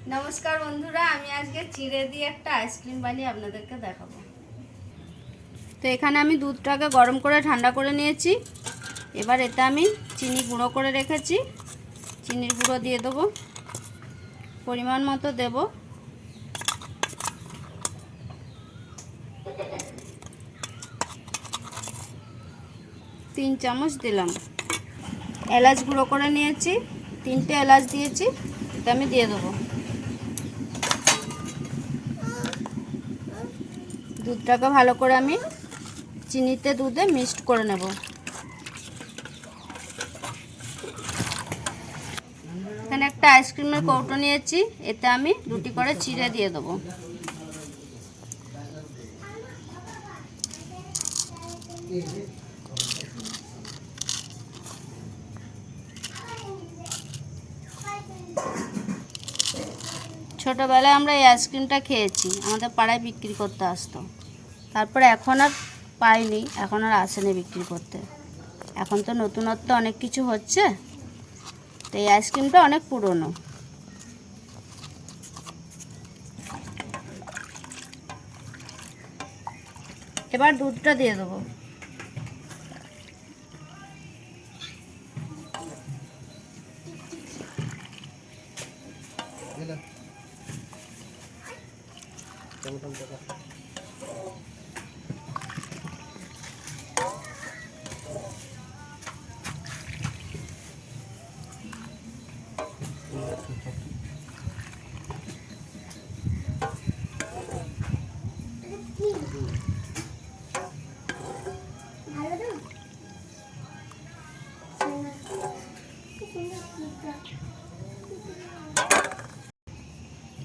নমস্কার বন্ধুরা, আমি আজকে চিড়ে দিয়ে একটা আইসক্রিম বানিয়ে আপনাদেরকে দেখাবো। তো এখানে আমি দুধটাকে গরম করে ঠান্ডা করে নিয়েছি। এবার এতে আমি চিনি গুঁড়ো করে রেখেছি, চিনির গুঁড়ো দিয়ে দেবো, পরিমাণ মতো দেব। তিন চামচ দিলাম। এলাচ গুঁড়ো করে নিয়েছি, 3টে এলাচ দিয়েছি, এটা আমি দিয়ে দেবো। দুধটাকে ভালো করে আমি চিনিতে দুধে মিক্সড করে নেব। এখানে একটা আইসক্রিমের কৌটো নিয়েছি, এতে আমি 2টি করে চিড়ে দিয়ে দেবো। ছোটোবেলায় আমরা এই আইসক্রিমটা খেয়েছি, আমাদের পাড়ায় বিক্রি করতে আসতো। তারপরে এখন আর পাইনি, এখন আর আসেনি বিক্রি করতে। এখন তো নতুনত্ব অনেক কিছু হচ্ছে, তো এই আইসক্রিমটা অনেক পুরনো। এবার দুধটা দিয়ে দেবো।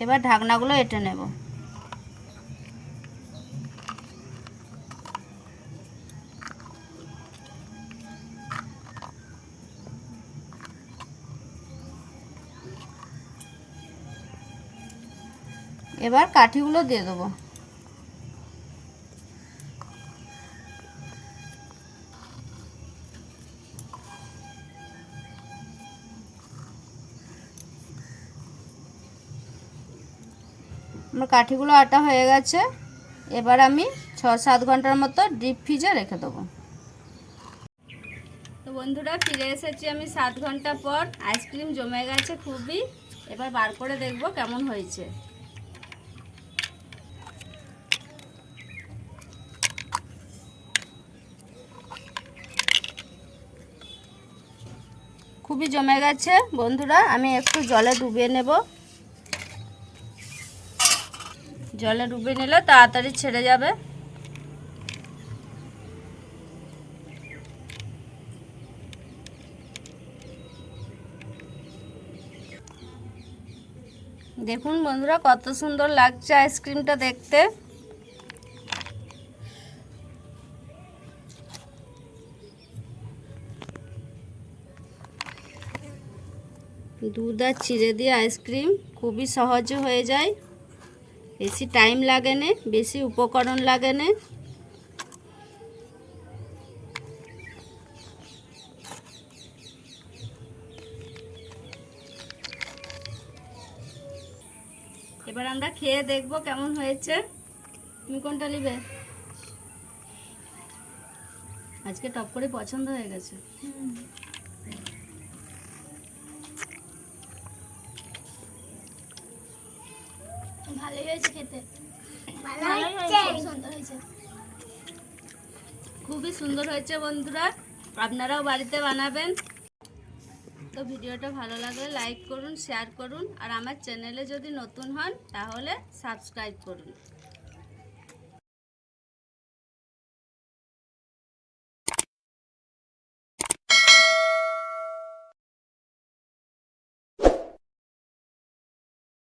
এবার ঢাকনাগুলো এঁটে নেব। এবার কাঠিগুলো দিয়ে দেবো। আমার কাঠিগুলো আটা হয়ে গেছে। এবার আমি 6-7 ঘন্টার মতো ডিপ ফ্রিজে রেখে দেবো। তো বন্ধুরা, ফিরে এসেছি আমি 7 ঘন্টা পর। আইসক্রিম জমে গেছে খুবই। এবার বার করে দেখব কেমন হয়েছে। খুবই জমে গেছে বন্ধুরা, আমি একটু জলে ডুবিয়ে নেব। জলে ডুবিয়ে নিলে তাড়াতাড়ি ছেড়ে যাবে। দেখুন বন্ধুরা, কত সুন্দর লাগছে আইসক্রিমটা দেখতে। দুধ আর চিড়ে দিয়ে আইসক্রিম খুবই সহজে হয়ে যায়, বেশি টাইম লাগে না, বেশি উপকরণ লাগে না। এবার আমরা খেয়ে দেখব কেমন হয়েছে। তুমি কোনটা নিবে? আজকে টপ করে পছন্দ হয়ে গেছে। ভালোই হয়েছে খেতে, খুবই সুন্দর হয়েছে বন্ধুরা, আপনারাও বাড়িতে বানাবেন। তো ভিডিওটা ভালো লাগলে লাইক করুন, শেয়ার করুন, আর আমার চ্যানেলে যদি নতুন হন তাহলে সাবস্ক্রাইব করুন।